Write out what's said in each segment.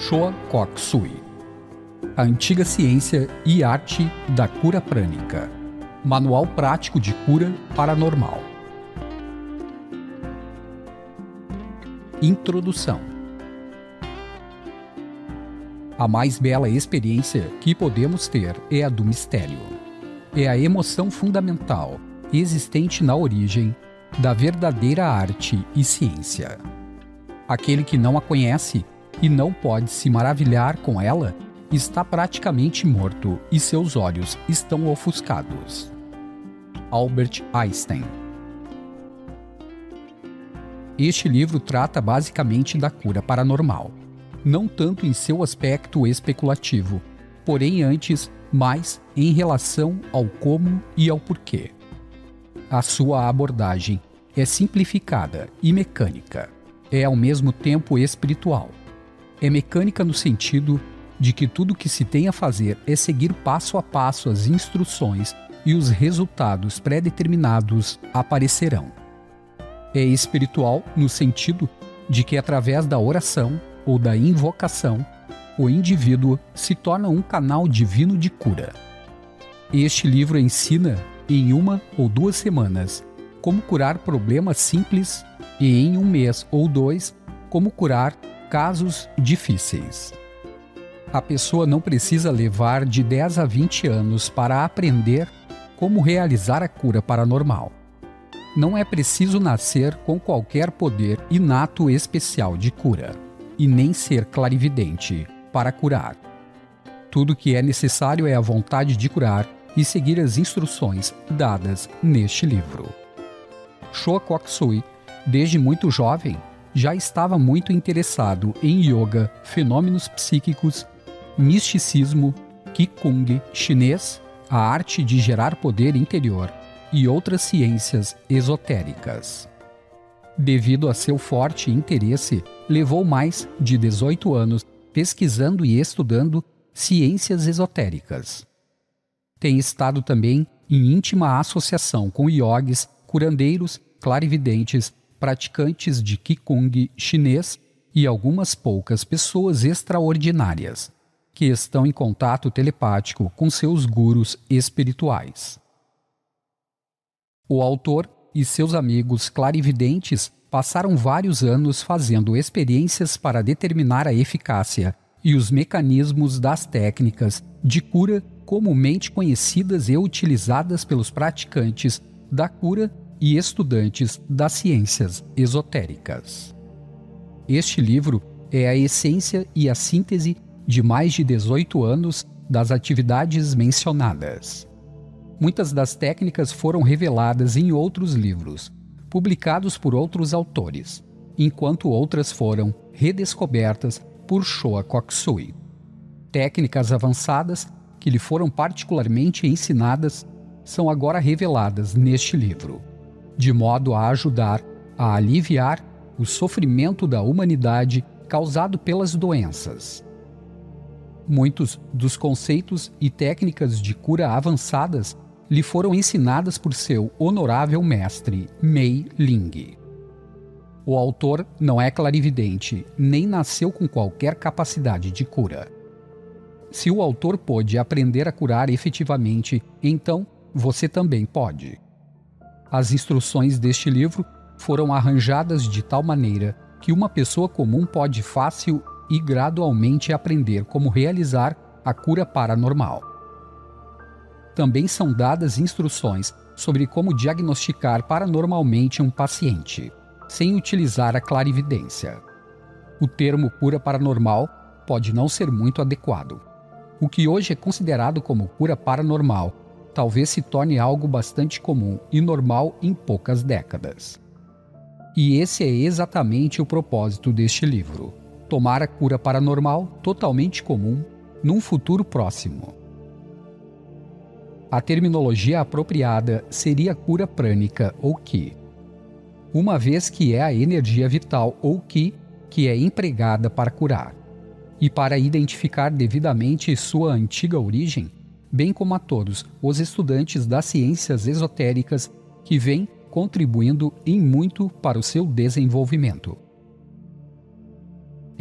Showa Kokusui. A antiga ciência e arte da cura prânica. Manual prático de cura paranormal. Introdução. A mais bela experiência que podemos ter é a do mistério. É a emoção fundamental, existente na origem da verdadeira arte e ciência. Aquele que não a conhece e não pode se maravilhar com ela está praticamente morto e seus olhos estão ofuscados. Albert Einstein. Este livro trata basicamente da cura paranormal, não tanto em seu aspecto especulativo, porém antes, mais em relação ao como e ao porquê. A sua abordagem é simplificada e mecânica, é ao mesmo tempo espiritual. É mecânica no sentido de que tudo que se tem a fazer é seguir passo a passo as instruções e os resultados pré-determinados aparecerão. É espiritual no sentido de que através da oração ou da invocação, o indivíduo se torna um canal divino de cura. Este livro ensina, em 1 ou 2 semanas, como curar problemas simples e em 1 mês ou 2, como curar casos difíceis. A pessoa não precisa levar de 10 a 20 anos para aprender como realizar a cura paranormal. Não é preciso nascer com qualquer poder inato especial de cura, e nem ser clarividente para curar. Tudo que é necessário é a vontade de curar e seguir as instruções dadas neste livro. Showa Kokusui, desde muito jovem, já estava muito interessado em yoga, fenômenos psíquicos, misticismo, qigong chinês, a arte de gerar poder interior e outras ciências esotéricas. Devido a seu forte interesse, levou mais de 18 anos pesquisando e estudando ciências esotéricas. Tem estado também em íntima associação com iogues, curandeiros, clarividentes, praticantes de qigong chinês e algumas poucas pessoas extraordinárias, que estão em contato telepático com seus gurus espirituais. O autor e seus amigos clarividentes passaram vários anos fazendo experiências para determinar a eficácia e os mecanismos das técnicas de cura comumente conhecidas e utilizadas pelos praticantes da cura e estudantes das ciências esotéricas. Este livro é a essência e a síntese de mais de 18 anos das atividades mencionadas. Muitas das técnicas foram reveladas em outros livros, publicados por outros autores, enquanto outras foram redescobertas por Showa Kokusui. Técnicas avançadas que lhe foram particularmente ensinadas são agora reveladas neste livro, de modo a ajudar a aliviar o sofrimento da humanidade causado pelas doenças. Muitos dos conceitos e técnicas de cura avançadas lhe foram ensinadas por seu honorável mestre, Mei Ling. O autor não é clarividente, nem nasceu com qualquer capacidade de cura. Se o autor pôde aprender a curar efetivamente, então você também pode. As instruções deste livro foram arranjadas de tal maneira que uma pessoa comum pode fácil e gradualmente aprender como realizar a cura paranormal. Também são dadas instruções sobre como diagnosticar paranormalmente um paciente, sem utilizar a clarividência. O termo cura paranormal pode não ser muito adequado. O que hoje é considerado como cura paranormal talvez se torne algo bastante comum e normal em poucas décadas. E esse é exatamente o propósito deste livro: tomar a cura paranormal totalmente comum num futuro próximo. A terminologia apropriada seria cura prânica ou Qi, uma vez que é a energia vital ou Qi que é empregada para curar, e para identificar devidamente sua antiga origem, bem como a todos os estudantes das ciências esotéricas que vêm contribuindo em muito para o seu desenvolvimento.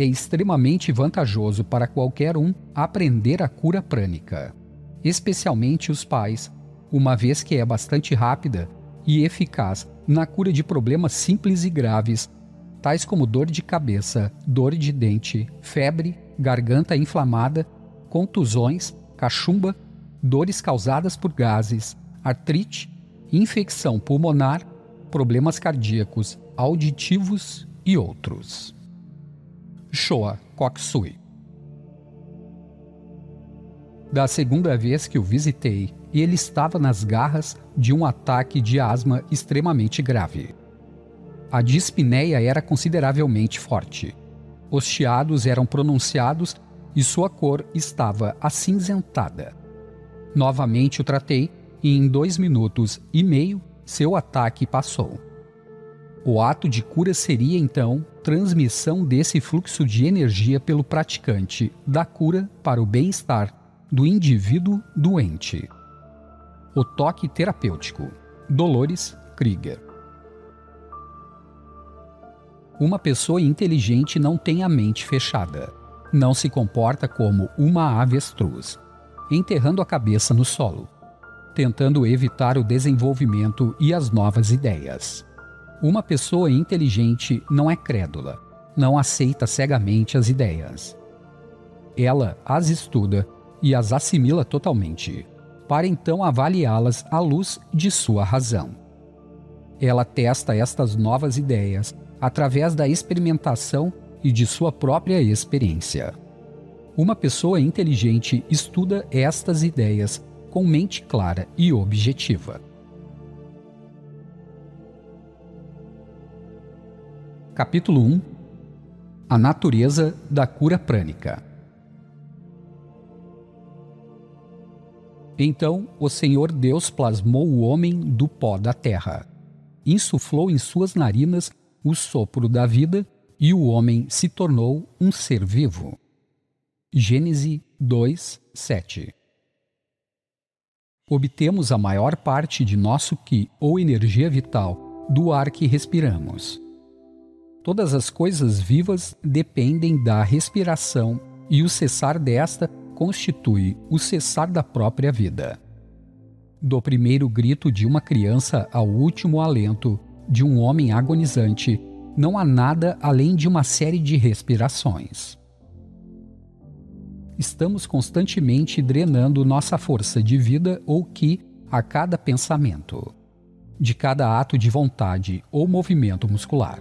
é extremamente vantajoso para qualquer um aprender a cura prânica, especialmente os pais, uma vez que é bastante rápida e eficaz na cura de problemas simples e graves, tais como dor de cabeça, dor de dente, febre, garganta inflamada, contusões, cachumba, dores causadas por gases, artrite, infecção pulmonar, problemas cardíacos, auditivos e outros. Showa Kokusui. Da segunda vez que o visitei, ele estava nas garras de um ataque de asma extremamente grave. A dispneia era consideravelmente forte. Os chiados eram pronunciados e sua cor estava acinzentada. Novamente o tratei e em 2 minutos e meio seu ataque passou. O ato de cura seria, então, transmissão desse fluxo de energia pelo praticante da cura para o bem-estar do indivíduo doente. O toque terapêutico. Dolores Krieger. Uma pessoa inteligente não tem a mente fechada. Não se comporta como uma avestruz, enterrando a cabeça no solo, tentando evitar o desenvolvimento e as novas ideias. Uma pessoa inteligente não é crédula, não aceita cegamente as ideias. Ela as estuda e as assimila totalmente, para então avaliá-las à luz de sua razão. Ela testa estas novas ideias através da experimentação e de sua própria experiência. Uma pessoa inteligente estuda estas ideias com mente clara e objetiva. Capítulo 1. A natureza da cura prânica. Então o Senhor Deus plasmou o homem do pó da terra, insuflou em suas narinas o sopro da vida e o homem se tornou um ser vivo. Gênesis 2, 7. Obtemos a maior parte de nosso ki ou energia vital do ar que respiramos. Todas as coisas vivas dependem da respiração e o cessar desta constitui o cessar da própria vida. Do primeiro grito de uma criança ao último alento de um homem agonizante, não há nada além de uma série de respirações. Estamos constantemente drenando nossa força de vida ou ki a cada pensamento, de cada ato de vontade ou movimento muscular.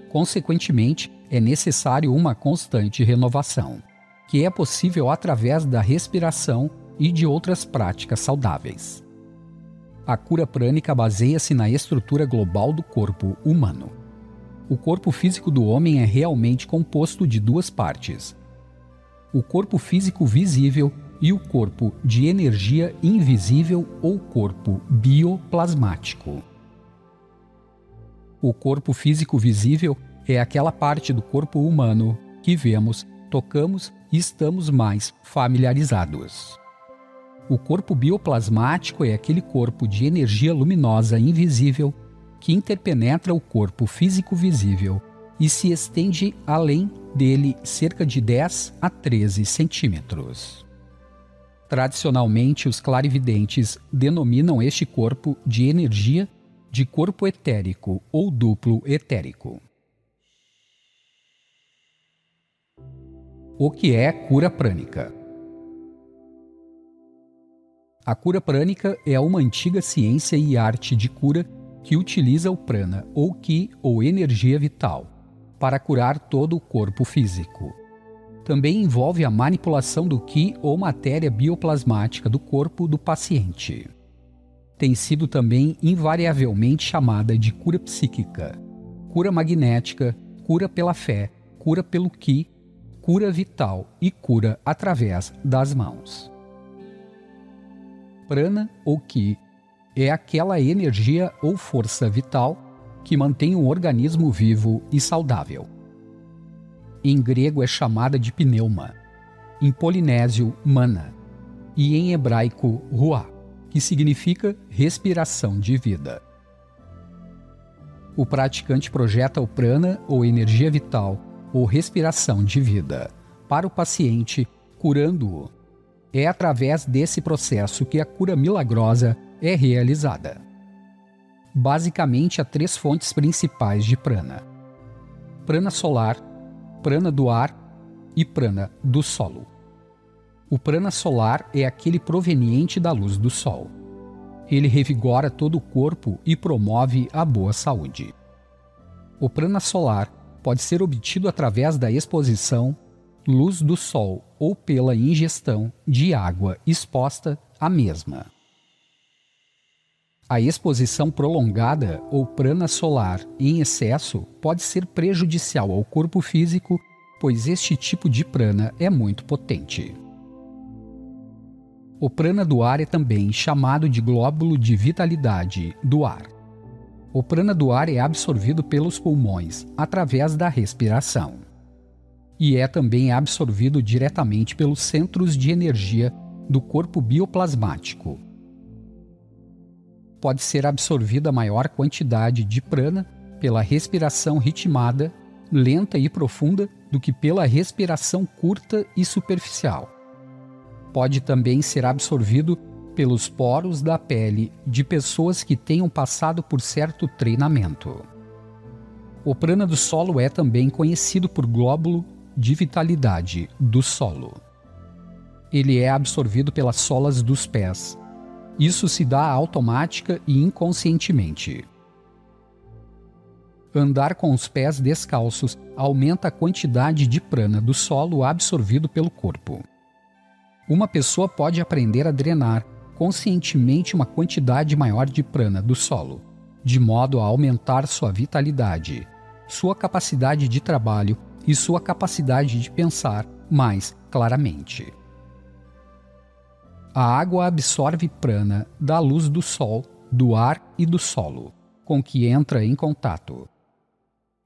Consequentemente, é necessário uma constante renovação, que é possível através da respiração e de outras práticas saudáveis. A cura prânica baseia-se na estrutura global do corpo humano. O corpo físico do homem é realmente composto de 2 partes: o corpo físico visível e o corpo de energia invisível ou corpo bioplasmático. O corpo físico visível é aquela parte do corpo humano que vemos, tocamos e estamos mais familiarizados. O corpo bioplasmático é aquele corpo de energia luminosa invisível que interpenetra o corpo físico visível e se estende além dele cerca de 10 a 13 centímetros. Tradicionalmente, os clarividentes denominam este corpo de energia de corpo etérico ou duplo etérico. O que é cura prânica? A cura prânica é uma antiga ciência e arte de cura que utiliza o prana ou ki ou energia vital para curar todo o corpo físico. Também envolve a manipulação do ki ou matéria bioplasmática do corpo do paciente. Tem sido também invariavelmente chamada de cura psíquica, cura magnética, cura pela fé, cura pelo ki, cura vital e cura através das mãos. Prana ou ki é aquela energia ou força vital que mantém um organismo vivo e saudável. Em grego é chamada de pneuma, em polinésio mana e em hebraico ruá, que significa respiração de vida. O praticante projeta o prana ou energia vital ou respiração de vida para o paciente, curando-o. É através desse processo que a cura milagrosa é realizada. Basicamente, há 3 fontes principais de prana: prana solar, prana do ar e prana do solo. O prana solar é aquele proveniente da luz do sol. Ele revigora todo o corpo e promove a boa saúde. O prana solar pode ser obtido através da exposição, luz do sol ou pela ingestão de água exposta à mesma. A exposição prolongada ou prana solar em excesso pode ser prejudicial ao corpo físico, pois este tipo de prana é muito potente. O prana do ar é também chamado de glóbulo de vitalidade do ar. O prana do ar é absorvido pelos pulmões através da respiração. E é também absorvido diretamente pelos centros de energia do corpo bioplasmático. Pode ser absorvida maior quantidade de prana pela respiração ritmada, lenta e profunda do que pela respiração curta e superficial. Pode também ser absorvido pelos poros da pele de pessoas que tenham passado por certo treinamento. O prana do solo é também conhecido por glóbulo de vitalidade do solo. Ele é absorvido pelas solas dos pés. Isso se dá automática e inconscientemente. Andar com os pés descalços aumenta a quantidade de prana do solo absorvido pelo corpo. Uma pessoa pode aprender a drenar conscientemente uma quantidade maior de prana do solo, de modo a aumentar sua vitalidade, sua capacidade de trabalho e sua capacidade de pensar mais claramente. A água absorve prana da luz do sol, do ar e do solo, com que entra em contato.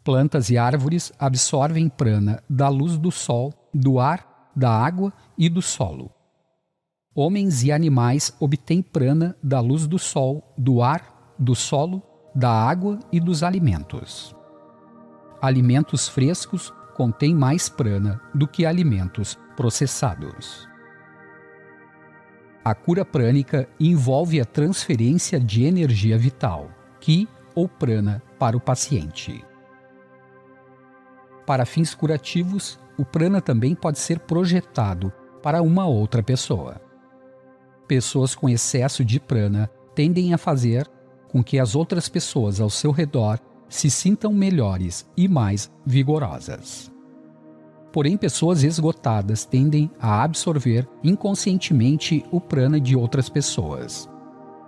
Plantas e árvores absorvem prana da luz do sol, do ar, da água e do solo. Homens e animais obtêm prana da luz do sol, do ar, do solo, da água e dos alimentos. Alimentos frescos contêm mais prana do que alimentos processados. A cura prânica envolve a transferência de energia vital, ki ou prana, para o paciente. Para fins curativos, o prana também pode ser projetado para uma outra pessoa. Pessoas com excesso de prana tendem a fazer com que as outras pessoas ao seu redor se sintam melhores e mais vigorosas. Porém, pessoas esgotadas tendem a absorver inconscientemente o prana de outras pessoas.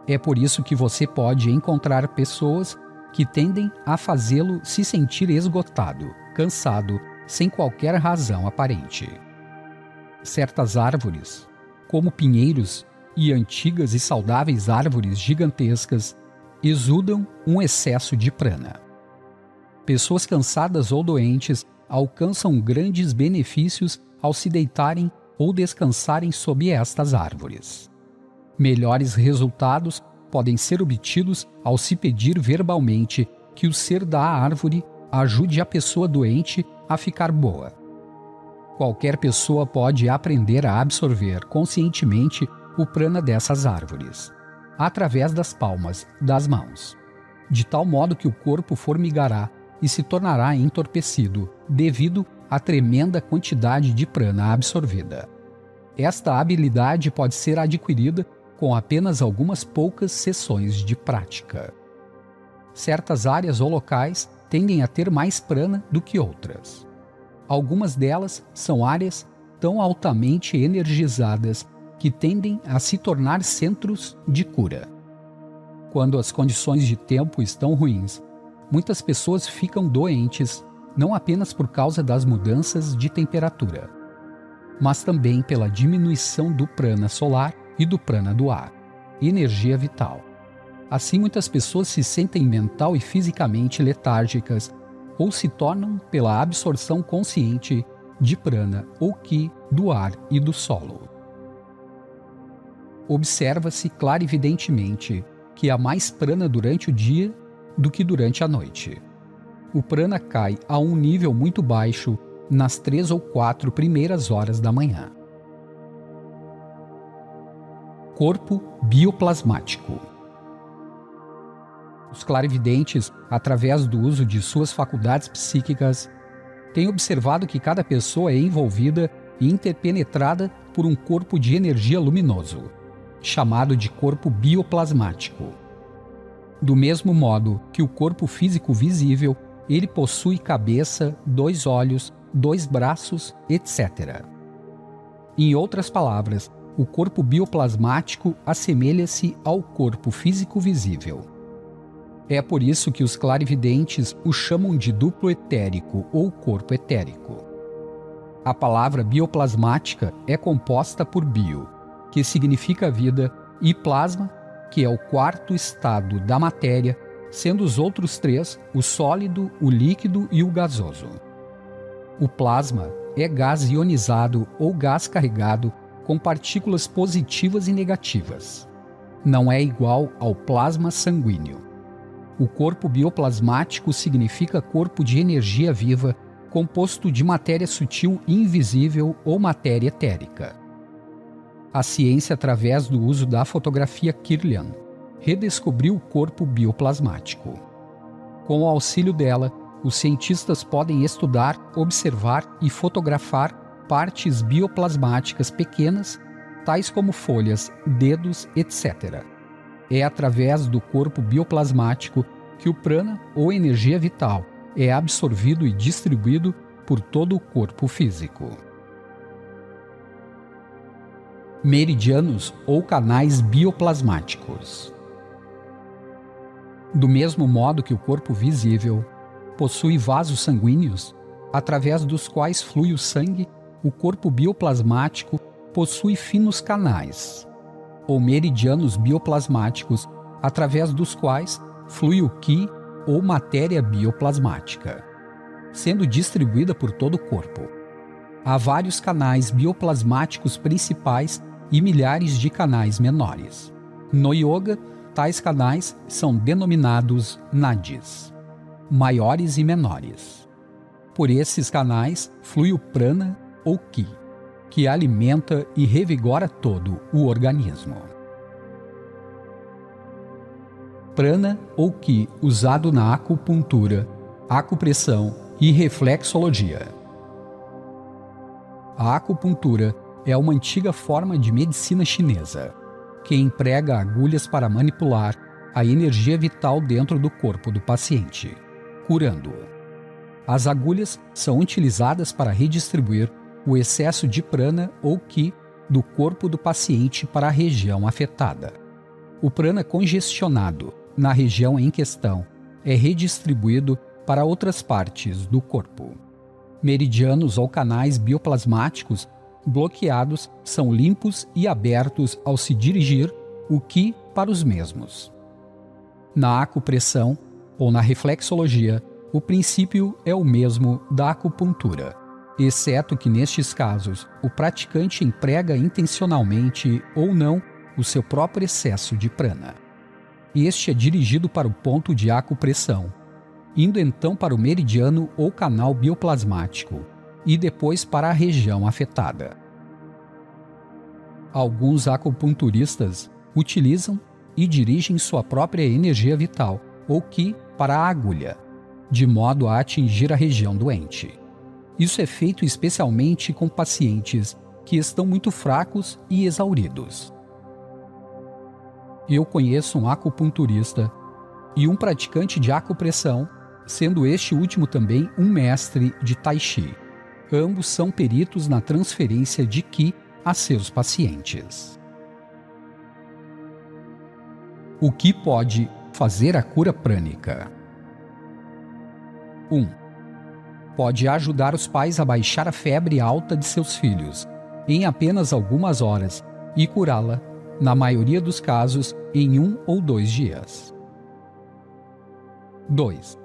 É por isso que você pode encontrar pessoas que tendem a fazê-lo se sentir esgotado, cansado, sem qualquer razão aparente. Certas árvores, como pinheiros e antigas e saudáveis árvores gigantescas, exudam um excesso de prana. Pessoas cansadas ou doentes alcançam grandes benefícios ao se deitarem ou descansarem sob estas árvores. Melhores resultados podem ser obtidos ao se pedir verbalmente que o ser da árvore ajude a pessoa doente a ficar boa. Qualquer pessoa pode aprender a absorver conscientemente o prana dessas árvores, através das palmas das mãos, de tal modo que o corpo formigará e se tornará entorpecido devido à tremenda quantidade de prana absorvida. Esta habilidade pode ser adquirida com apenas algumas poucas sessões de prática. Certas áreas ou locais tendem a ter mais prana do que outras. Algumas delas são áreas tão altamente energizadas que tendem a se tornar centros de cura. Quando as condições de tempo estão ruins, muitas pessoas ficam doentes, não apenas por causa das mudanças de temperatura, mas também pela diminuição do prana solar e do prana do ar, energia vital. Assim, muitas pessoas se sentem mental e fisicamente letárgicas ou se tornam pela absorção consciente de prana ou ki do ar e do solo. Observa-se clarividentemente que há mais prana durante o dia do que durante a noite. o prana cai a um nível muito baixo nas 3 ou 4 primeiras horas da manhã. Corpo bioplasmático. Os clarividentes, através do uso de suas faculdades psíquicas, têm observado que cada pessoa é envolvida e interpenetrada por um corpo de energia luminoso, chamado de corpo bioplasmático. Do mesmo modo que o corpo físico visível, ele possui cabeça, 2 olhos, 2 braços, etc. Em outras palavras, o corpo bioplasmático assemelha-se ao corpo físico visível. É por isso que os clarividentes o chamam de duplo etérico ou corpo etérico. A palavra bioplasmática é composta por bio, que significa vida, e plasma, que é o 4º estado da matéria, sendo os outros 3 o sólido, o líquido e o gasoso. O plasma é gás ionizado ou gás carregado com partículas positivas e negativas. Não é igual ao plasma sanguíneo. O corpo bioplasmático significa corpo de energia viva composto de matéria sutil e invisível ou matéria etérica. A ciência, através do uso da fotografia Kirlian, redescobriu o corpo bioplasmático. Com o auxílio dela, os cientistas podem estudar, observar e fotografar partes bioplasmáticas pequenas, tais como folhas, dedos, etc. É através do corpo bioplasmático que o prana, ou energia vital, é absorvido e distribuído por todo o corpo físico. Meridianos ou canais bioplasmáticos. Do mesmo modo que o corpo visível possui vasos sanguíneos, através dos quais flui o sangue, o corpo bioplasmático possui finos canais, ou meridianos bioplasmáticos, através dos quais flui o qi, ou matéria bioplasmática, sendo distribuída por todo o corpo. Há vários canais bioplasmáticos principais e milhares de canais menores. No yoga, tais canais são denominados nadis, maiores e menores. Por esses canais flui o prana ou qi, que alimenta e revigora todo o organismo. Prana ou qi usado na acupuntura, acupressão e reflexologia. A acupuntura é uma antiga forma de medicina chinesa, que emprega agulhas para manipular a energia vital dentro do corpo do paciente, curando-o. As agulhas são utilizadas para redistribuir o excesso de prana ou qi do corpo do paciente para a região afetada. O prana congestionado na região em questão é redistribuído para outras partes do corpo. Meridianos ou canais bioplasmáticos bloqueados são limpos e abertos ao se dirigir o qi para os mesmos. Na acupressão ou na reflexologia, o princípio é o mesmo da acupuntura, exceto que nestes casos o praticante emprega intencionalmente ou não o seu próprio excesso de prana. Este é dirigido para o ponto de acupressão, indo então para o meridiano ou canal bioplasmático e depois para a região afetada. Alguns acupunturistas utilizam e dirigem sua própria energia vital, ou qi, para a agulha, de modo a atingir a região doente. Isso é feito especialmente com pacientes que estão muito fracos e exauridos. Eu conheço um acupunturista e um praticante de acupressão, sendo este último também um mestre de Tai Chi. Ambos são peritos na transferência de qi a seus pacientes. O que pode fazer a cura prânica? 1. Pode ajudar os pais a baixar a febre alta de seus filhos em apenas algumas horas e curá-la, na maioria dos casos, em 1 ou 2 dias. 2.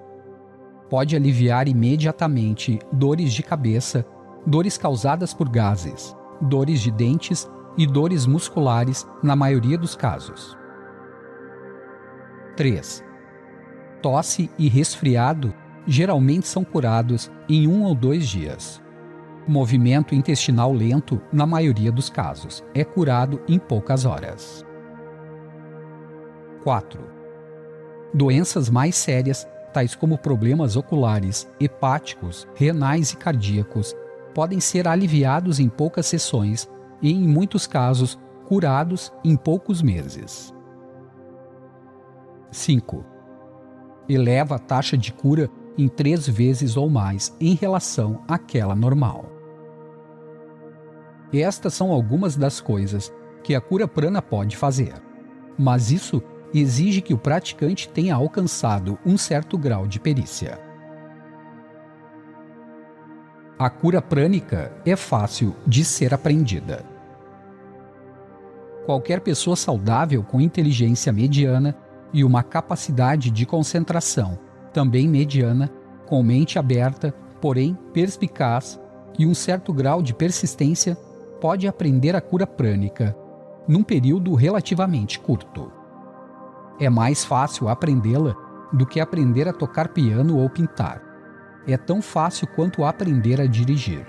Pode aliviar imediatamente dores de cabeça, dores causadas por gases, dores de dentes e dores musculares, na maioria dos casos. 3. Tosse e resfriado geralmente são curados em 1 ou 2 dias. Movimento intestinal lento, na maioria dos casos, é curado em poucas horas. 4. Doenças mais sérias, tais como problemas oculares, hepáticos, renais e cardíacos, podem ser aliviados em poucas sessões e, em muitos casos, curados em poucos meses. 5. Eleva a taxa de cura em 3 vezes ou mais em relação àquela normal. Estas são algumas das coisas que a cura prana pode fazer, mas isso exige que o praticante tenha alcançado um certo grau de perícia. A cura prânica é fácil de ser aprendida. Qualquer pessoa saudável com inteligência mediana e uma capacidade de concentração também mediana, com mente aberta, porém perspicaz, e um certo grau de persistência, pode aprender a cura prânica num período relativamente curto. É mais fácil aprendê-la do que aprender a tocar piano ou pintar. É tão fácil quanto aprender a dirigir.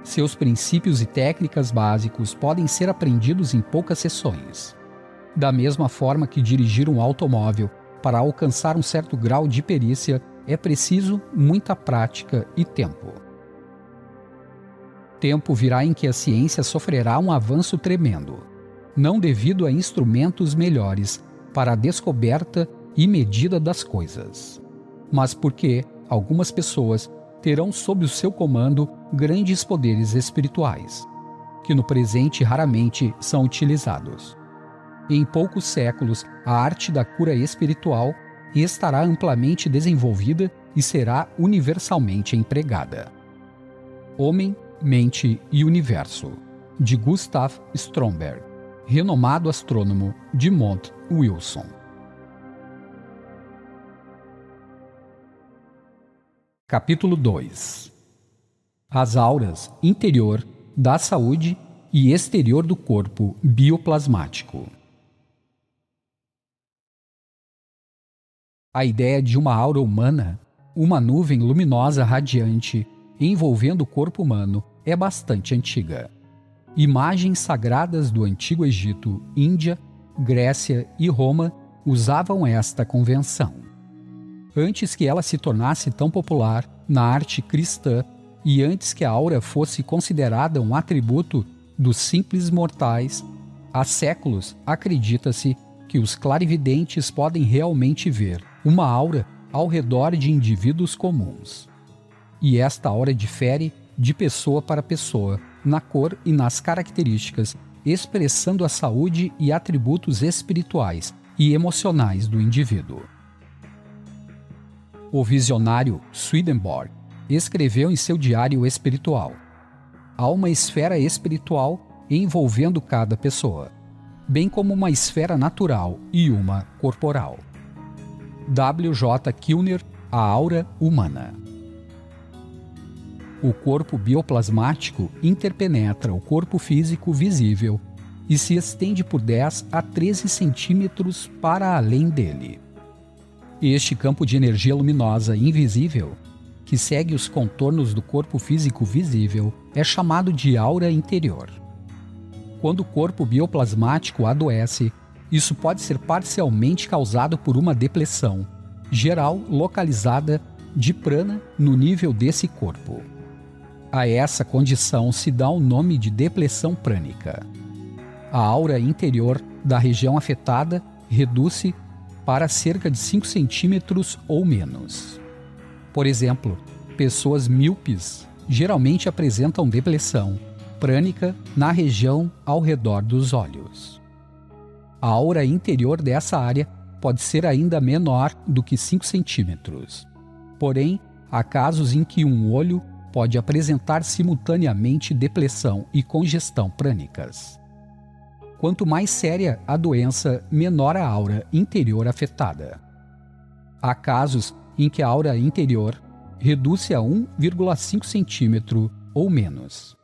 Seus princípios e técnicas básicos podem ser aprendidos em poucas sessões. Da mesma forma que dirigir um automóvel para alcançar um certo grau de perícia é preciso muita prática e tempo. Tempo virá em que a ciência sofrerá um avanço tremendo, não devido a instrumentos melhores para a descoberta e medida das coisas, mas porque algumas pessoas terão sob o seu comando grandes poderes espirituais, que no presente raramente são utilizados. Em poucos séculos, a arte da cura espiritual estará amplamente desenvolvida e será universalmente empregada. Homem, Mente e Universo, de Gustav Stromberg, renomado astrônomo de Mount Wilson. Capítulo 2. As auras interior da saúde e exterior do corpo bioplasmático. A ideia de uma aura humana, uma nuvem luminosa radiante envolvendo o corpo humano, é bastante antiga. Imagens sagradas do Antigo Egito, Índia, Grécia e Roma usavam esta convenção. Antes que ela se tornasse tão popular na arte cristã e antes que a aura fosse considerada um atributo dos simples mortais, há séculos acredita-se que os clarividentes podem realmente ver uma aura ao redor de indivíduos comuns. E esta aura difere de pessoa para pessoa, na cor e nas características, expressando a saúde e atributos espirituais e emocionais do indivíduo. O visionário Swedenborg escreveu em seu diário espiritual: há uma esfera espiritual envolvendo cada pessoa, bem como uma esfera natural e uma corporal. W. J. Kilner, A Aura Humana. O corpo bioplasmático interpenetra o corpo físico visível e se estende por 10 a 13 centímetros para além dele. Este campo de energia luminosa invisível, que segue os contornos do corpo físico visível, é chamado de aura interior. Quando o corpo bioplasmático adoece, isso pode ser parcialmente causado por uma depressão, geral localizada, de prana no nível desse corpo. A essa condição se dá o nome de depressão prânica. A aura interior da região afetada reduz-se para cerca de 5 centímetros ou menos. Por exemplo, pessoas míopes geralmente apresentam depressão prânica na região ao redor dos olhos. A aura interior dessa área pode ser ainda menor do que 5 centímetros. Porém, há casos em que um olho pode apresentar simultaneamente depressão e congestão prânicas. Quanto mais séria a doença, menor a aura interior afetada. Há casos em que a aura interior reduz-se a 1,5 centímetro ou menos.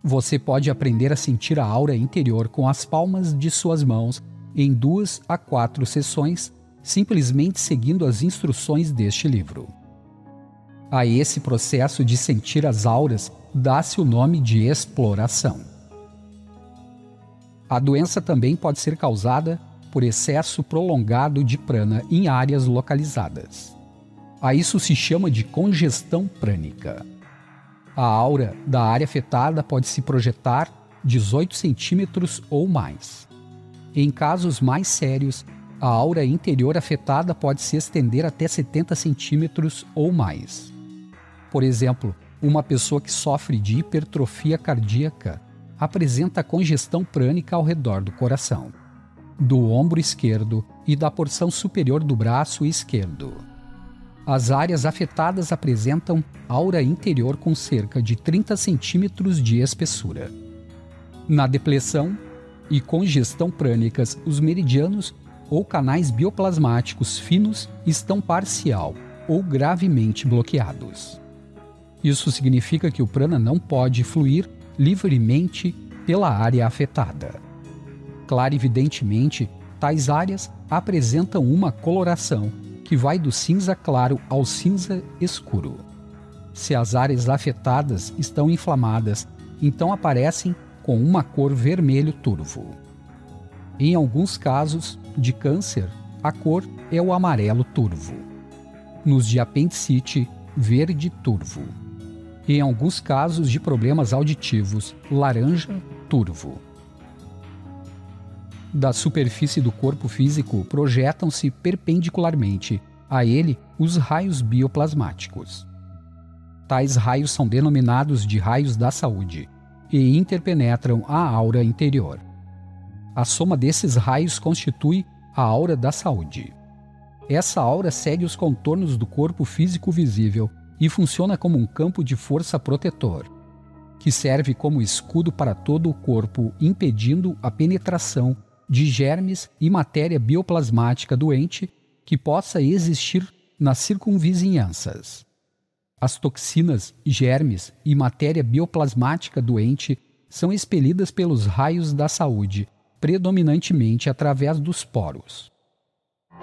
Você pode aprender a sentir a aura interior com as palmas de suas mãos em 2 a 4 sessões, simplesmente seguindo as instruções deste livro. A esse processo de sentir as auras dá-se o nome de exploração. A doença também pode ser causada por excesso prolongado de prana em áreas localizadas. A isso se chama de congestão prânica. A aura da área afetada pode se projetar 18 centímetros ou mais. Em casos mais sérios, a aura interior afetada pode se estender até 70 centímetros ou mais. Por exemplo, uma pessoa que sofre de hipertrofia cardíaca apresenta congestão prânica ao redor do coração, do ombro esquerdo e da porção superior do braço esquerdo. As áreas afetadas apresentam aura interior com cerca de 30 centímetros de espessura. Na depressão e congestão prânicas, os meridianos ou canais bioplasmáticos finos estão parcial ou gravemente bloqueados. Isso significa que o prana não pode fluir livremente pela área afetada. Clarividentemente, tais áreas apresentam uma coloração que vai do cinza claro ao cinza escuro. Se as áreas afetadas estão inflamadas, então aparecem com uma cor vermelho turvo. Em alguns casos de câncer, a cor é o amarelo turvo. Nos de apendicite, verde turvo. Em alguns casos de problemas auditivos, laranja turvo. Da superfície do corpo físico projetam-se perpendicularmente a ele os raios bioplasmáticos. Tais raios são denominados de raios da saúde e interpenetram a aura interior. A soma desses raios constitui a aura da saúde. Essa aura segue os contornos do corpo físico visível e funciona como um campo de força protetor, que serve como escudo para todo o corpo, impedindo a penetração de germes e matéria bioplasmática doente que possa existir nas circunvizinhanças. As toxinas, germes e matéria bioplasmática doente são expelidas pelos raios da saúde, predominantemente através dos poros.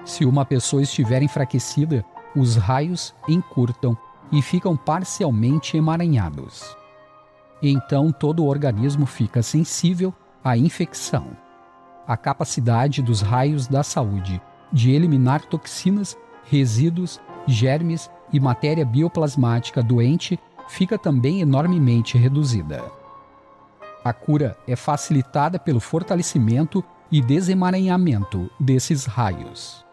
Se uma pessoa estiver enfraquecida, os raios encurtam e ficam parcialmente emaranhados. Então todo o organismo fica sensível à infecção. A capacidade dos raios da saúde de eliminar toxinas, resíduos, germes e matéria bioplasmática doente fica também enormemente reduzida. A cura é facilitada pelo fortalecimento e desemaranhamento desses raios.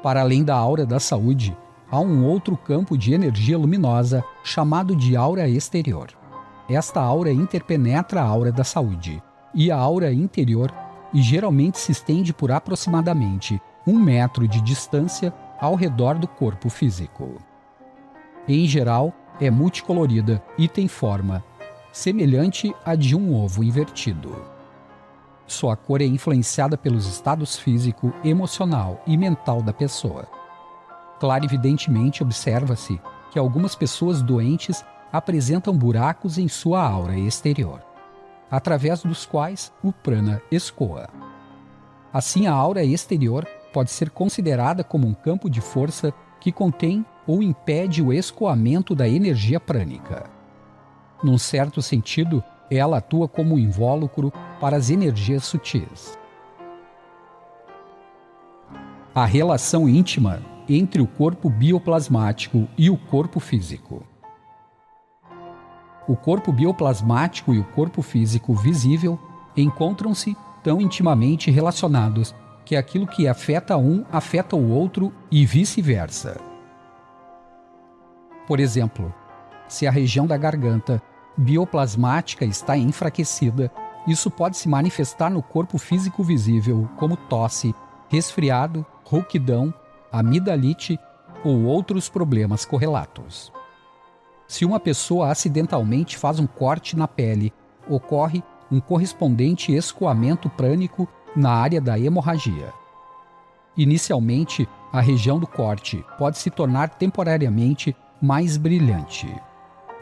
Para além da aura da saúde, há um outro campo de energia luminosa chamado de aura exterior. Esta aura interpenetra a aura da saúde e a aura interior e geralmente se estende por aproximadamente 1 metro de distância ao redor do corpo físico. Em geral, é multicolorida e tem forma semelhante à de um ovo invertido. Sua cor é influenciada pelos estados físico, emocional e mental da pessoa. Clarividentemente observa-se que algumas pessoas doentes apresentam buracos em sua aura exterior, através dos quais o prana escoa. Assim, a aura exterior pode ser considerada como um campo de força que contém ou impede o escoamento da energia prânica. Num certo sentido, ela atua como um invólucro para as energias sutis. A relação íntima entre o corpo bioplasmático e o corpo físico. O corpo bioplasmático e o corpo físico visível encontram-se tão intimamente relacionados que aquilo que afeta um afeta o outro e vice-versa. Por exemplo, se a região da garganta bioplasmática está enfraquecida, isso pode se manifestar no corpo físico visível como tosse, resfriado, rouquidão, amidalite ou outros problemas correlatos. Se uma pessoa acidentalmente faz um corte na pele, ocorre um correspondente escoamento prânico na área da hemorragia. Inicialmente, a região do corte pode se tornar temporariamente mais brilhante,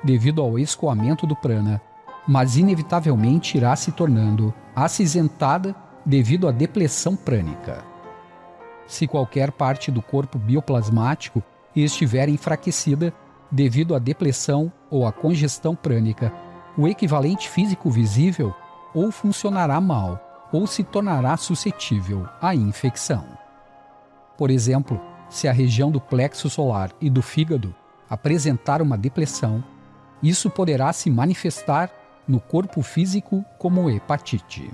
devido ao escoamento do prana, mas inevitavelmente irá se tornando acinzentada devido à depressão prânica. Se qualquer parte do corpo bioplasmático estiver enfraquecida devido à depressão ou à congestão prânica, o equivalente físico visível ou funcionará mal ou se tornará suscetível à infecção. Por exemplo, se a região do plexo solar e do fígado apresentar uma depressão, isso poderá se manifestar no corpo físico como hepatite.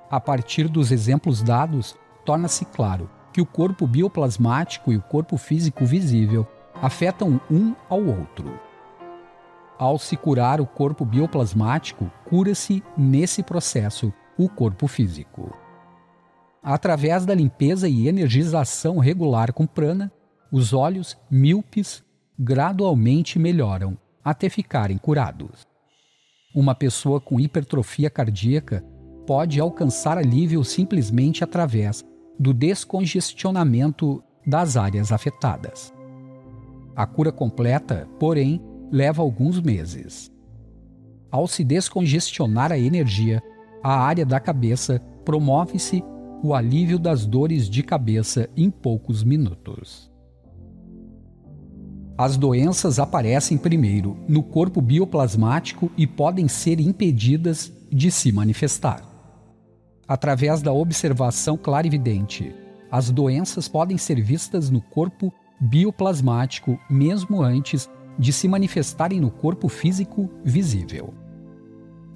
A partir dos exemplos dados, torna-se claro que o corpo bioplasmático e o corpo físico visível afetam um ao outro. Ao se curar o corpo bioplasmático, cura-se nesse processo o corpo físico. Através da limpeza e energização regular com prana, os olhos míopes gradualmente melhoram até ficarem curados. Uma pessoa com hipertrofia cardíaca pode alcançar alívio simplesmente através do descongestionamento das áreas afetadas. A cura completa, porém, leva alguns meses. Ao se descongestionar a energia, a área da cabeça promove-se o alívio das dores de cabeça em poucos minutos. As doenças aparecem primeiro no corpo bioplasmático e podem ser impedidas de se manifestar. Através da observação clarividente, as doenças podem ser vistas no corpo bioplasmático mesmo antes de se manifestarem no corpo físico visível.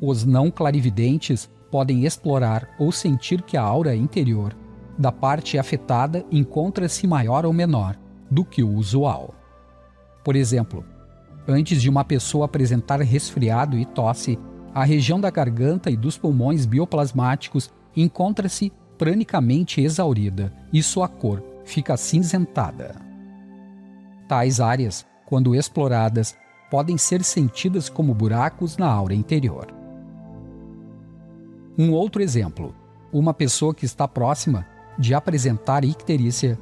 Os não clarividentes podem explorar ou sentir que a aura interior da parte afetada encontra-se maior ou menor do que o usual. Por exemplo, antes de uma pessoa apresentar resfriado e tosse, a região da garganta e dos pulmões bioplasmáticos encontra-se pranicamente exaurida e sua cor fica acinzentada. Tais áreas, quando exploradas, podem ser sentidas como buracos na aura interior. Um outro exemplo: uma pessoa que está próxima de apresentar icterícia,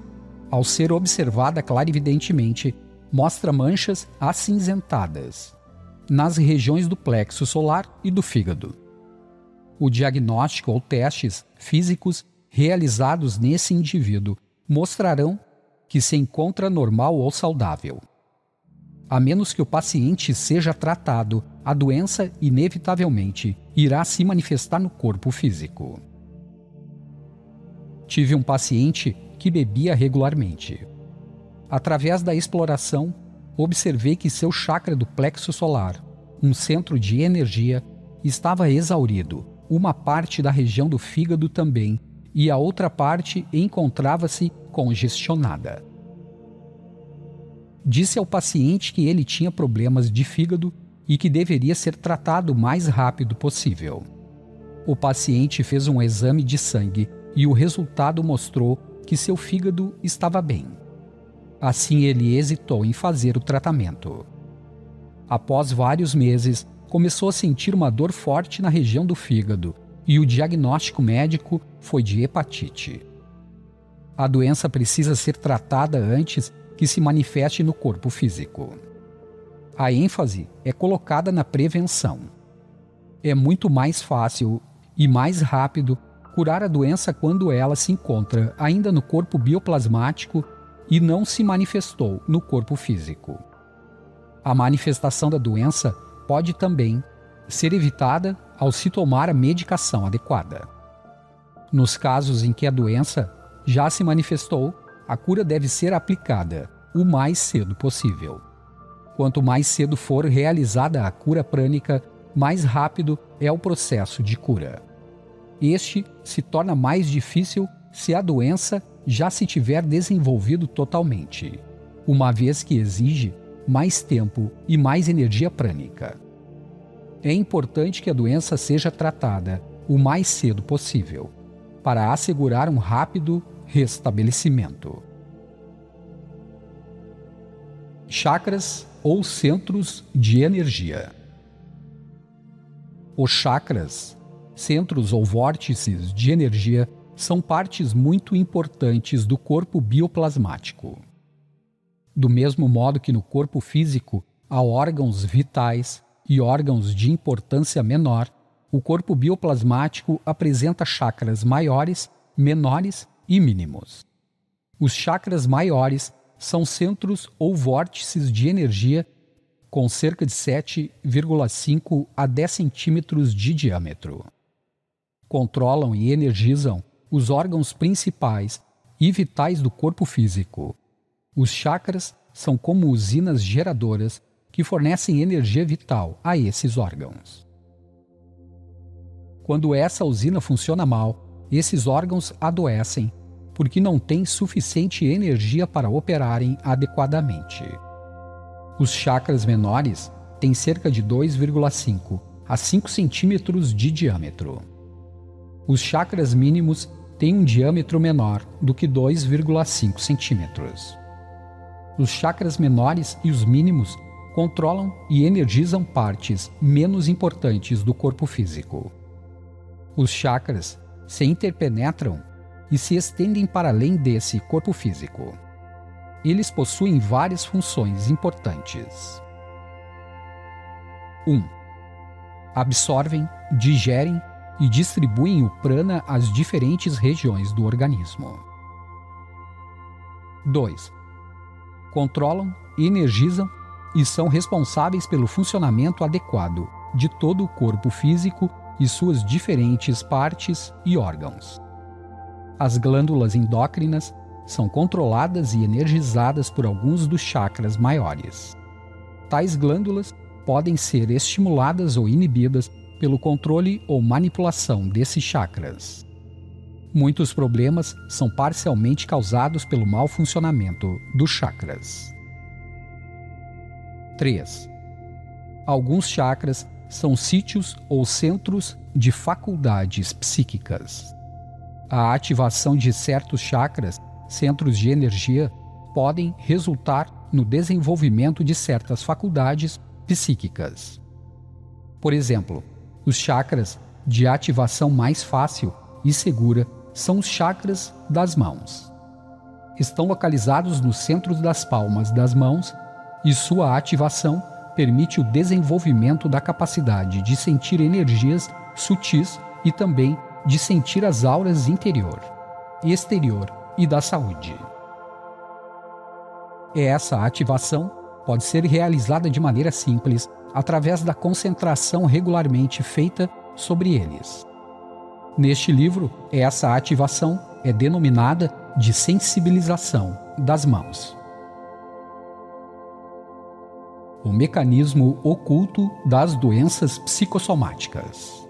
ao ser observada clarividentemente, mostra manchas acinzentadas nas regiões do plexo solar e do fígado. O diagnóstico ou testes físicos realizados nesse indivíduo mostrarão que se encontra normal ou saudável. A menos que o paciente seja tratado, a doença inevitavelmente irá se manifestar no corpo físico. Tive um paciente que bebia regularmente. Através da exploração, observei que seu chakra do plexo solar, um centro de energia, estava exaurido, uma parte da região do fígado também, e a outra parte encontrava-se congestionada. Disse ao paciente que ele tinha problemas de fígado e que deveria ser tratado o mais rápido possível. O paciente fez um exame de sangue e o resultado mostrou que seu fígado estava bem. Assim, ele hesitou em fazer o tratamento. Após vários meses, começou a sentir uma dor forte na região do fígado e o diagnóstico médico foi de hepatite. A doença precisa ser tratada antes que se manifeste no corpo físico. A ênfase é colocada na prevenção. É muito mais fácil e mais rápido curar a doença quando ela se encontra ainda no corpo bioplasmático e não se manifestou no corpo físico. A manifestação da doença pode também ser evitada ao se tomar a medicação adequada. Nos casos em que a doença já se manifestou, a cura deve ser aplicada o mais cedo possível. Quanto mais cedo for realizada a cura prânica, mais rápido é o processo de cura. Este se torna mais difícil se a doença já se tiver desenvolvido totalmente, uma vez que exige mais tempo e mais energia prânica. É importante que a doença seja tratada o mais cedo possível, para assegurar um rápido restabelecimento. Chakras ou centros de energia. Os chakras, centros ou vórtices de energia, são partes muito importantes do corpo bioplasmático. Do mesmo modo que no corpo físico há órgãos vitais e órgãos de importância menor, o corpo bioplasmático apresenta chakras maiores, menores e mínimos. Os chakras maiores são centros ou vórtices de energia com cerca de 7,5 a 10 centímetros de diâmetro. Controlam e energizam os órgãos principais e vitais do corpo físico. Os chakras são como usinas geradoras que fornecem energia vital a esses órgãos. Quando essa usina funciona mal, esses órgãos adoecem porque não têm suficiente energia para operarem adequadamente. Os chakras menores têm cerca de 2,5 a 5 centímetros de diâmetro. Os chakras mínimos têm um diâmetro menor do que 2,5 centímetros. Os chakras menores e os mínimos controlam e energizam partes menos importantes do corpo físico. Os chakras se interpenetram e se estendem para além desse corpo físico. Eles possuem várias funções importantes. 1. Absorvem, digerem e distribuem o prana às diferentes regiões do organismo. 2. Controlam, energizam e são responsáveis pelo funcionamento adequado de todo o corpo físico e suas diferentes partes e órgãos. As glândulas endócrinas são controladas e energizadas por alguns dos chakras maiores. Tais glândulas podem ser estimuladas ou inibidas pelo controle ou manipulação desses chakras. Muitos problemas são parcialmente causados pelo mau funcionamento dos chakras. 3. Alguns chakras são sítios ou centros de faculdades psíquicas. A ativação de certos chakras, centros de energia, podem resultar no desenvolvimento de certas faculdades psíquicas. Por exemplo, os chakras de ativação mais fácil e segura são os chakras das mãos. Estão localizados nos centros das palmas das mãos e sua ativação permite o desenvolvimento da capacidade de sentir energias sutis e também de sentir as auras interior, exterior e da saúde. Essa ativação pode ser realizada de maneira simples através da concentração regularmente feita sobre eles. Neste livro, essa ativação é denominada de sensibilização das mãos. O mecanismo oculto das doenças psicossomáticas.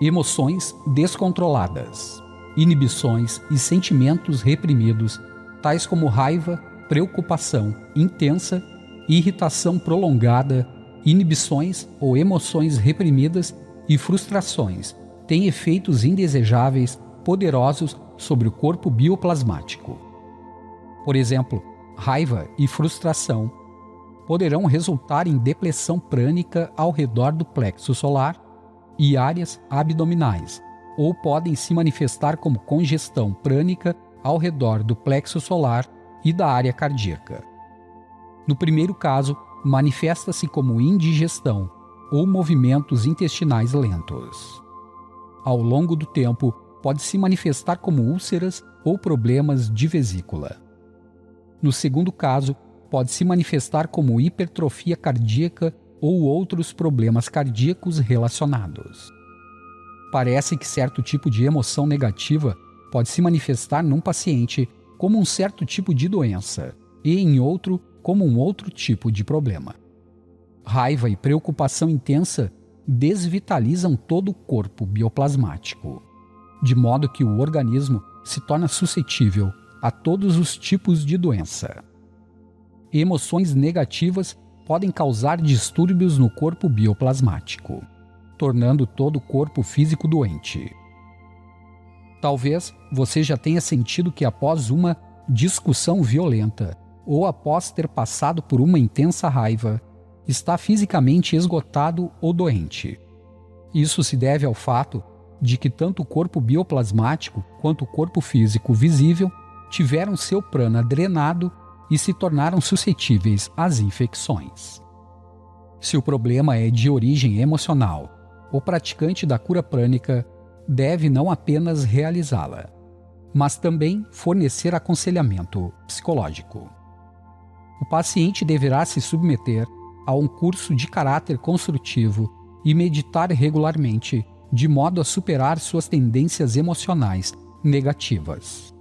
Emoções descontroladas, inibições e sentimentos reprimidos, tais como raiva, preocupação intensa, irritação prolongada, inibições ou emoções reprimidas e frustrações, têm efeitos indesejáveis poderosos sobre o corpo bioplasmático. Por exemplo, raiva e frustração poderão resultar em depressão prânica ao redor do plexo solar e áreas abdominais, ou podem se manifestar como congestão prânica ao redor do plexo solar e da área cardíaca. No primeiro caso, manifesta-se como indigestão ou movimentos intestinais lentos. Ao longo do tempo, pode se manifestar como úlceras ou problemas de vesícula. No segundo caso, pode se manifestar como hipertrofia cardíaca ou outros problemas cardíacos relacionados. Parece que certo tipo de emoção negativa pode se manifestar num paciente como um certo tipo de doença e em outro como um outro tipo de problema. Raiva e preocupação intensa desvitalizam todo o corpo bioplasmático, de modo que o organismo se torna suscetível a todos os tipos de doença. Emoções negativas podem causar distúrbios no corpo bioplasmático, tornando todo o corpo físico doente. Talvez você já tenha sentido que após uma discussão violenta ou após ter passado por uma intensa raiva, está fisicamente esgotado ou doente. Isso se deve ao fato de que tanto o corpo bioplasmático quanto o corpo físico visível tiveram seu prana drenado e se tornaram suscetíveis às infecções. Se o problema é de origem emocional, o praticante da cura prânica deve não apenas realizá-la, mas também fornecer aconselhamento psicológico. O paciente deverá se submeter a um curso de caráter construtivo e meditar regularmente, de modo a superar suas tendências emocionais negativas.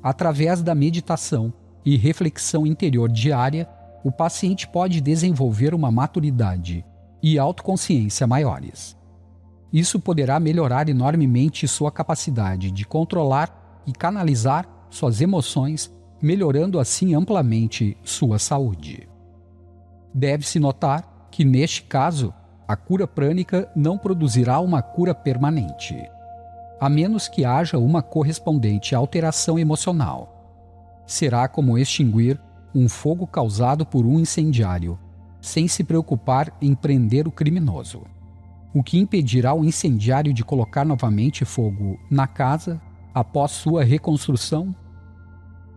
Através da meditação e reflexão interior diária, o paciente pode desenvolver uma maturidade e autoconsciência maiores. Isso poderá melhorar enormemente sua capacidade de controlar e canalizar suas emoções, melhorando assim amplamente sua saúde. Deve-se notar que, neste caso, a cura prânica não produzirá uma cura permanente, a menos que haja uma correspondente alteração emocional. Será como extinguir um fogo causado por um incendiário, sem se preocupar em prender o criminoso. O que impedirá o incendiário de colocar novamente fogo na casa após sua reconstrução?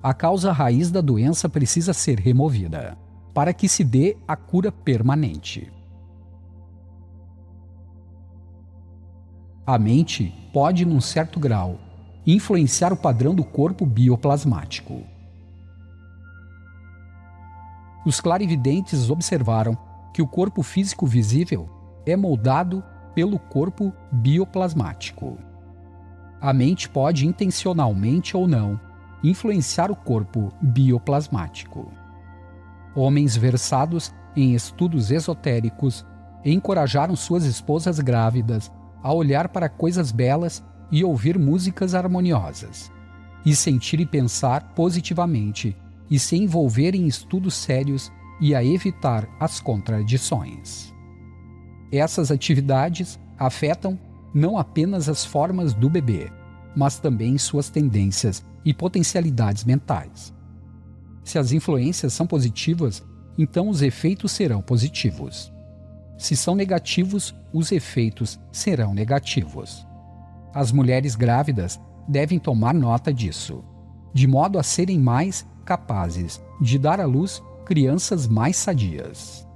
A causa raiz da doença precisa ser removida, para que se dê a cura permanente. A mente pode, num certo grau, influenciar o padrão do corpo bioplasmático. Os clarividentes observaram que o corpo físico visível é moldado pelo corpo bioplasmático. A mente pode intencionalmente ou não influenciar o corpo bioplasmático. Homens versados em estudos esotéricos encorajaram suas esposas grávidas a olhar para coisas belas e ouvir músicas harmoniosas, e sentir e pensar positivamente, e se envolver em estudos sérios e a evitar as contradições. Essas atividades afetam não apenas as formas do bebê, mas também suas tendências e potencialidades mentais. Se as influências são positivas, então os efeitos serão positivos. Se são negativos, os efeitos serão negativos. As mulheres grávidas devem tomar nota disso, de modo a serem mais capazes de dar à luz crianças mais sadias.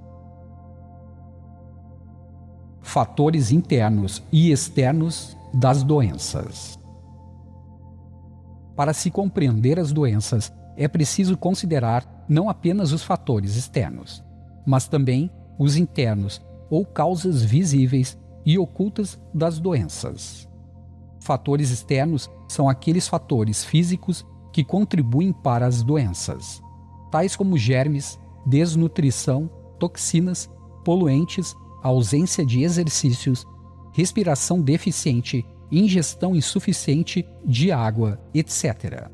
Fatores internos e externos das doenças. Para se compreender as doenças, é preciso considerar não apenas os fatores externos, mas também os internos ou causas visíveis e ocultas das doenças. Fatores externos são aqueles fatores físicos que contribuem para as doenças, tais como germes, desnutrição, toxinas, poluentes, ausência de exercícios, respiração deficiente, ingestão insuficiente de água, etc.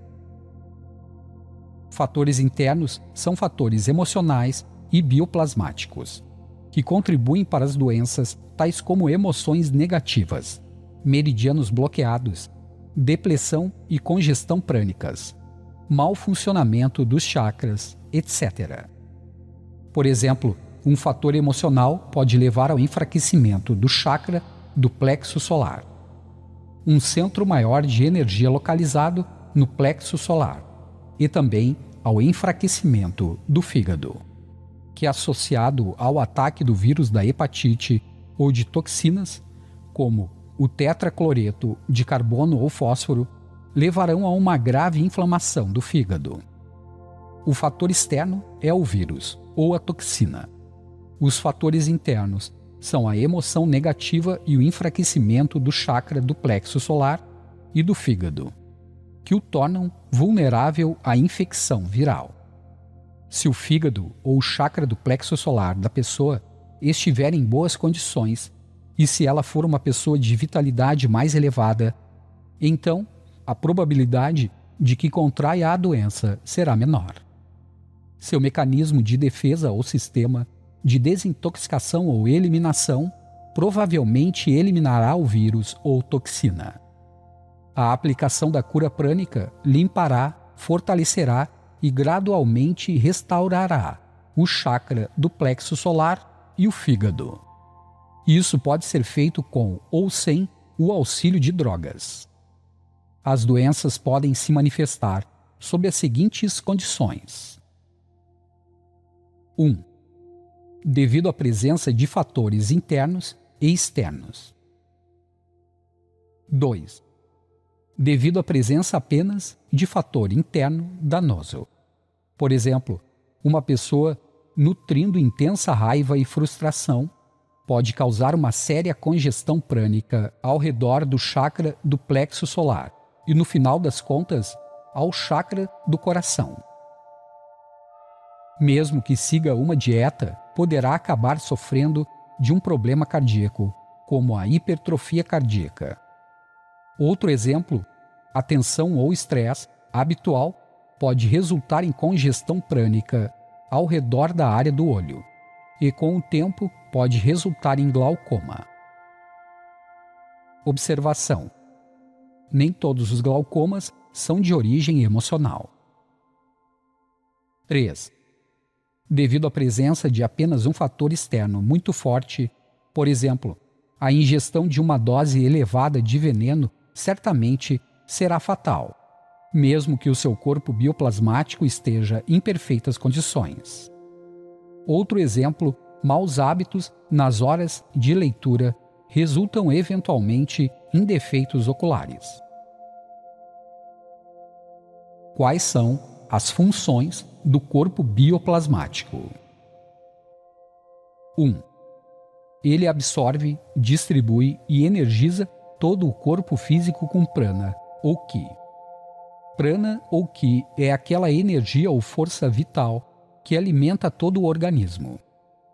Fatores internos são fatores emocionais e bioplasmáticos, que contribuem para as doenças tais como emoções negativas, meridianos bloqueados, depressão e congestão prânicas, mau funcionamento dos chakras, etc. Por exemplo, um fator emocional pode levar ao enfraquecimento do chakra do plexo solar, um centro maior de energia localizado no plexo solar, e também ao enfraquecimento do fígado, que é associado ao ataque do vírus da hepatite ou de toxinas, como o tetracloreto de carbono ou fósforo, levarão a uma grave inflamação do fígado. O fator externo é o vírus ou a toxina. Os fatores internos são a emoção negativa e o enfraquecimento do chakra do plexo solar e do fígado, que o tornam vulnerável à infecção viral. Se o fígado ou o chakra do plexo solar da pessoa estiver em boas condições, e se ela for uma pessoa de vitalidade mais elevada, então a probabilidade de que contraia a doença será menor. Seu mecanismo de defesa ou sistema de desintoxicação ou eliminação provavelmente eliminará o vírus ou toxina. A aplicação da cura prânica limpará, fortalecerá e gradualmente restaurará o chakra do plexo solar e o fígado. Isso pode ser feito com ou sem o auxílio de drogas. As doenças podem se manifestar sob as seguintes condições. 1. devido à presença de fatores internos e externos. 2. Devido à presença apenas de fator interno danoso. Por exemplo, uma pessoa nutrindo intensa raiva e frustração pode causar uma séria congestão prânica ao redor do chakra do plexo solar e, no final das contas, ao chakra do coração. Mesmo que siga uma dieta, poderá acabar sofrendo de um problema cardíaco, como a hipertrofia cardíaca. Outro exemplo, a tensão ou estresse habitual pode resultar em congestão prânica ao redor da área do olho e, com o tempo, pode resultar em glaucoma. Observação: nem todos os glaucomas são de origem emocional. 3. Devido à presença de apenas um fator externo muito forte, por exemplo, a ingestão de uma dose elevada de veneno certamente será fatal, mesmo que o seu corpo bioplasmático esteja em perfeitas condições. Outro exemplo, maus hábitos nas horas de leitura resultam eventualmente em defeitos oculares. Quais são as funções do corpo bioplasmático? 1. Ele absorve, distribui e energiza todo o corpo físico com prana, ou ki. Prana ou ki é aquela energia ou força vital que alimenta todo o organismo,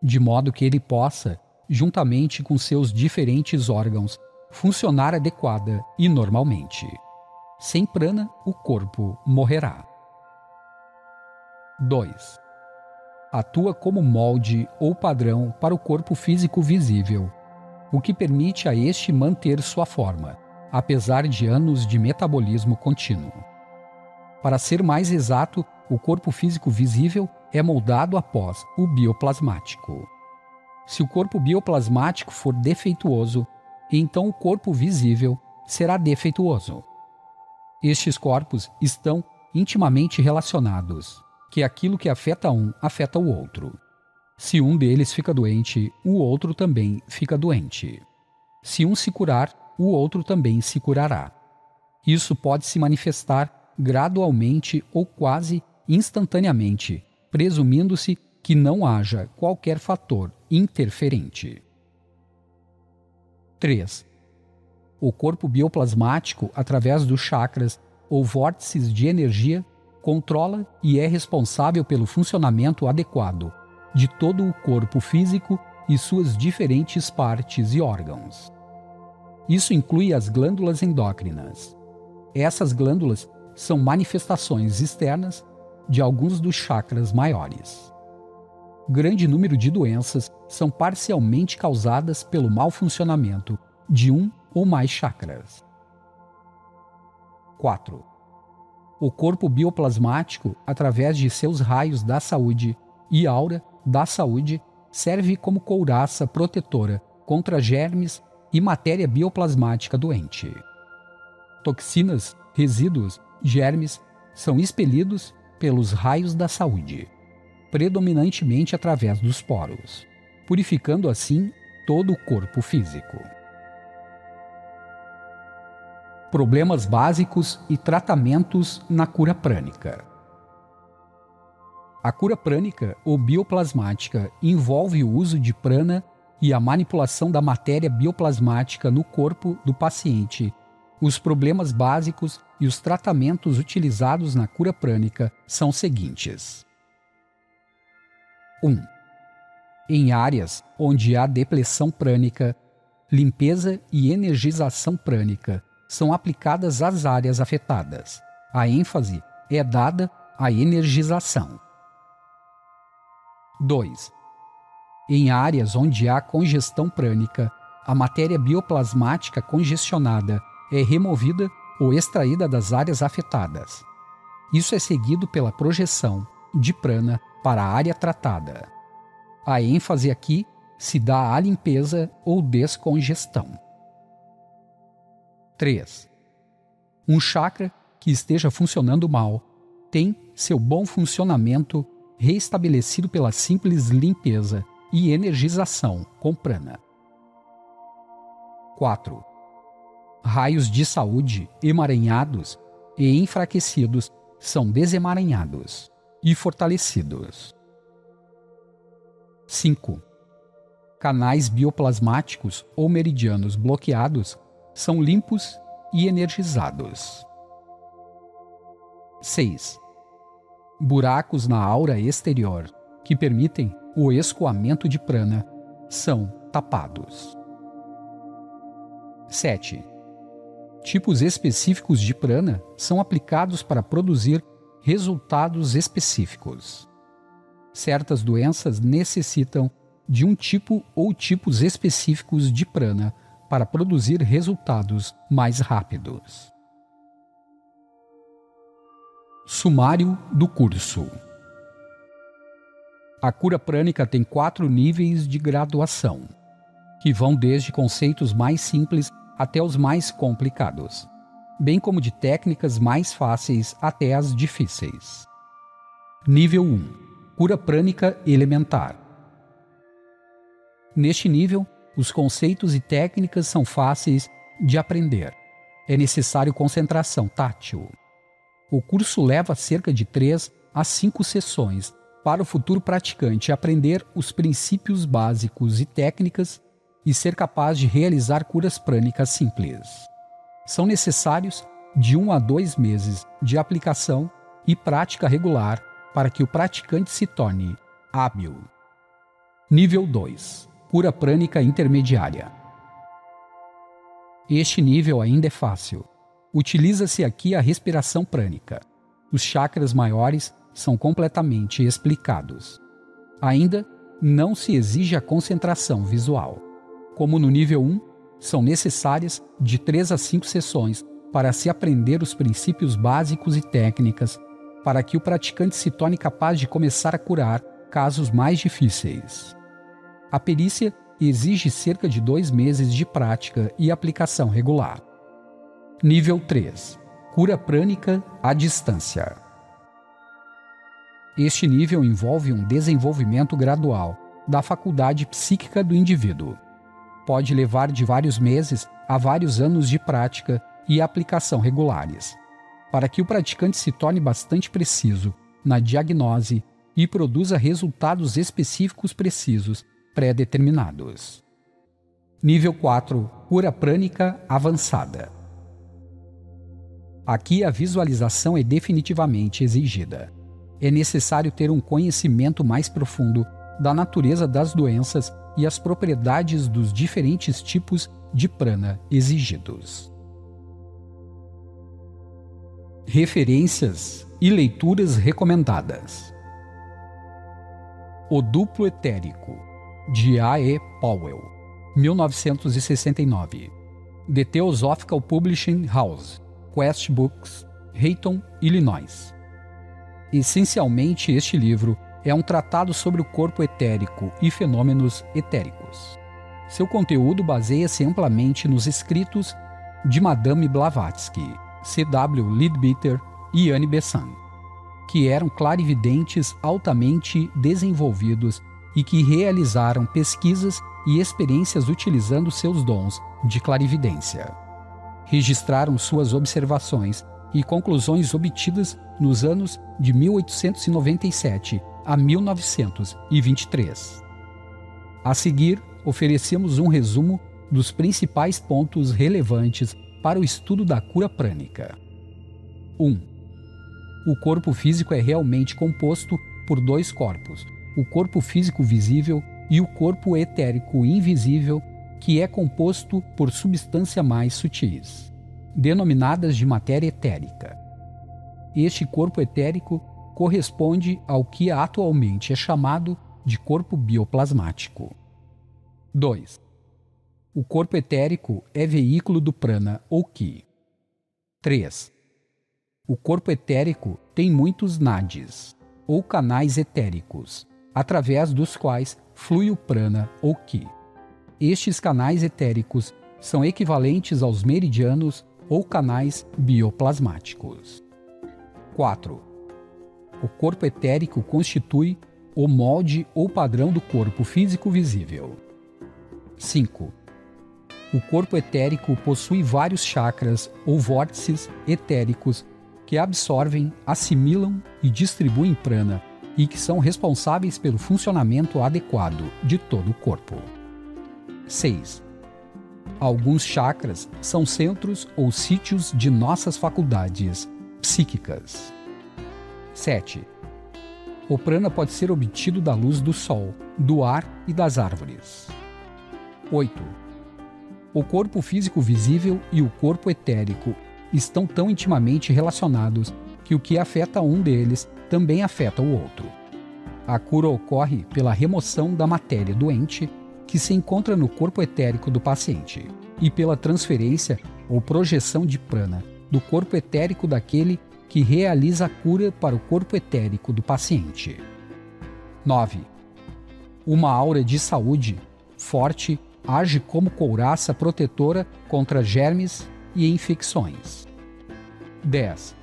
de modo que ele possa, juntamente com seus diferentes órgãos, funcionar adequada e normalmente. Sem prana, o corpo morrerá. 2. Atua como molde ou padrão para o corpo físico visível, o que permite a este manter sua forma, apesar de anos de metabolismo contínuo. Para ser mais exato, o corpo físico visível é moldado após o bioplasmático. Se o corpo bioplasmático for defeituoso, então o corpo visível será defeituoso. Estes corpos estão intimamente relacionados, que aquilo que afeta um afeta o outro. Se um deles fica doente, o outro também fica doente. Se um se curar, o outro também se curará. Isso pode se manifestar gradualmente ou quase instantaneamente, presumindo-se que não haja qualquer fator interferente. 3. O corpo bioplasmático, através dos chakras ou vórtices de energia, controla e é responsável pelo funcionamento adequado de todo o corpo físico e suas diferentes partes e órgãos. Isso inclui as glândulas endócrinas. Essas glândulas são manifestações externas de alguns dos chakras maiores. Grande número de doenças são parcialmente causadas pelo mau funcionamento de um ou mais chakras. 4. O corpo bioplasmático, através de seus raios da saúde e aura da saúde, serve como couraça protetora contra germes e matéria bioplasmática doente. Toxinas, resíduos, germes são expelidos pelos raios da saúde, predominantemente através dos poros, purificando assim todo o corpo físico. Problemas básicos e tratamentos na cura prânica. A cura prânica ou bioplasmática envolve o uso de prana e a manipulação da matéria bioplasmática no corpo do paciente. Os problemas básicos e os tratamentos utilizados na cura prânica são os seguintes. 1. Em áreas onde há depressão prânica, limpeza e energização prânica são aplicadas às áreas afetadas. A ênfase é dada à energização. 2. Em áreas onde há congestão prânica, a matéria bioplasmática congestionada é removida ou extraída das áreas afetadas. Isso é seguido pela projeção de prana para a área tratada. A ênfase aqui se dá à limpeza ou descongestão. 3. Um chakra que esteja funcionando mal tem seu bom funcionamento reestabelecido pela simples limpeza e energização com prana. 4. Raios de saúde emaranhados e enfraquecidos são desemaranhados e fortalecidos. 5. Canais bioplasmáticos ou meridianos bloqueados são limpos e energizados. 6. Buracos na aura exterior que permitem o escoamento de prana são tapados. 7. Tipos específicos de prana são aplicados para produzir resultados específicos. Certas doenças necessitam de um tipo ou tipos específicos de prana para produzir resultados mais rápidos. Sumário do curso. A cura prânica tem 4 níveis de graduação, que vão desde conceitos mais simples até os mais complicados, bem como de técnicas mais fáceis até as difíceis. Nível 1. Cura prânica elementar. Neste nível, os conceitos e técnicas são fáceis de aprender. É necessário concentração tátil. O curso leva cerca de 3 a 5 sessões para o futuro praticante aprender os princípios básicos e técnicas e ser capaz de realizar curas prânicas simples. São necessários de 1 a 2 meses de aplicação e prática regular para que o praticante se torne hábil. Nível 2. Cura prânica intermediária. Este nível ainda é fácil. Utiliza-se aqui a respiração prânica. Os chakras maiores são completamente explicados. Ainda não se exige a concentração visual. Como no nível 1, são necessárias de 3 a 5 sessões para se aprender os princípios básicos e técnicas para que o praticante se torne capaz de começar a curar casos mais difíceis. A perícia exige cerca de 2 meses de prática e aplicação regular. Nível 3. Cura prânica à distância. Este nível envolve um desenvolvimento gradual da faculdade psíquica do indivíduo. Pode levar de vários meses a vários anos de prática e aplicação regulares, para que o praticante se torne bastante preciso na diagnose e produza resultados específicos precisos pré-determinados. Nível 4. Cura prânica avançada. Aqui a visualização é definitivamente exigida. É necessário ter um conhecimento mais profundo da natureza das doenças e as propriedades dos diferentes tipos de prana exigidos. Referências e leituras recomendadas. O Duplo Etérico, de A. E. Powell, 1969. The Theosophical Publishing House, Quest Books, Reighton, Illinois. Essencialmente, este livro é um tratado sobre o corpo etérico e fenômenos etéricos. Seu conteúdo baseia-se amplamente nos escritos de Madame Blavatsky, C.W. Leadbeater e Annie Besant, que eram clarividentes altamente desenvolvidos e que realizaram pesquisas e experiências utilizando seus dons de clarividência. Registraram suas observações e conclusões obtidas nos anos de 1897 a 1923. A seguir, oferecemos um resumo dos principais pontos relevantes para o estudo da cura prânica. 1. O corpo físico é realmente composto por 2 corpos, o corpo físico visível e o corpo etérico invisível, que é composto por substâncias mais sutis, denominadas de matéria etérica. Este corpo etérico corresponde ao que atualmente é chamado de corpo bioplasmático. 2. O corpo etérico é veículo do prana ou ki. 3. O corpo etérico tem muitos nadis, ou canais etéricos, através dos quais flui o prana ou ki. Estes canais etéricos são equivalentes aos meridianos ou canais bioplasmáticos. 4. O corpo etérico constitui o molde ou padrão do corpo físico visível. 5. O corpo etérico possui vários chakras ou vórtices etéricos que absorvem, assimilam e distribuem prana e que são responsáveis pelo funcionamento adequado de todo o corpo. 6. Alguns chakras são centros ou sítios de nossas faculdades psíquicas. 7. O prana pode ser obtido da luz do sol, do ar e das árvores. 8. O corpo físico visível e o corpo etérico estão tão intimamente relacionados que o que afeta um deles também afeta o outro. A cura ocorre pela remoção da matéria doente que se encontra no corpo etérico do paciente e pela transferência ou projeção de prana do corpo etérico daquele que realiza a cura para o corpo etérico do paciente. 9. Uma aura de saúde forte age como couraça protetora contra germes e infecções. 10.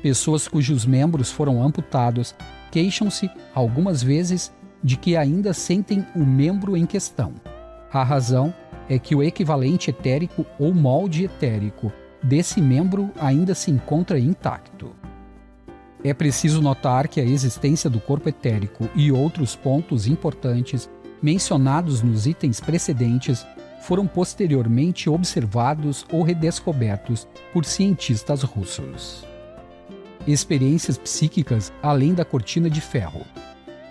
Pessoas cujos membros foram amputados queixam-se, algumas vezes, de que ainda sentem o membro em questão. A razão é que o equivalente etérico ou molde etérico desse membro ainda se encontra intacto. É preciso notar que a existência do corpo etérico e outros pontos importantes mencionados nos itens precedentes foram posteriormente observados ou redescobertos por cientistas russos. Experiências psíquicas além da cortina de ferro,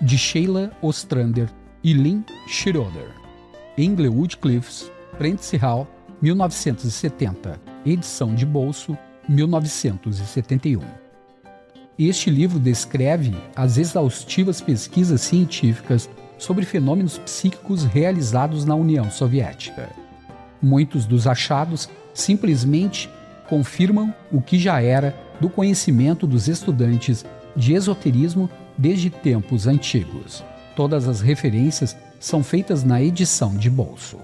de Sheila Ostrander e Lynn Schroeder. Englewood Cliffs, Prentice Hall, 1970, edição de bolso, 1971. Este livro descreve as exaustivas pesquisas científicas sobre fenômenos psíquicos realizados na União Soviética. Muitos dos achados simplesmente confirmam o que já era do conhecimento dos estudantes de esoterismo desde tempos antigos. Todas as referências são feitas na edição de bolso.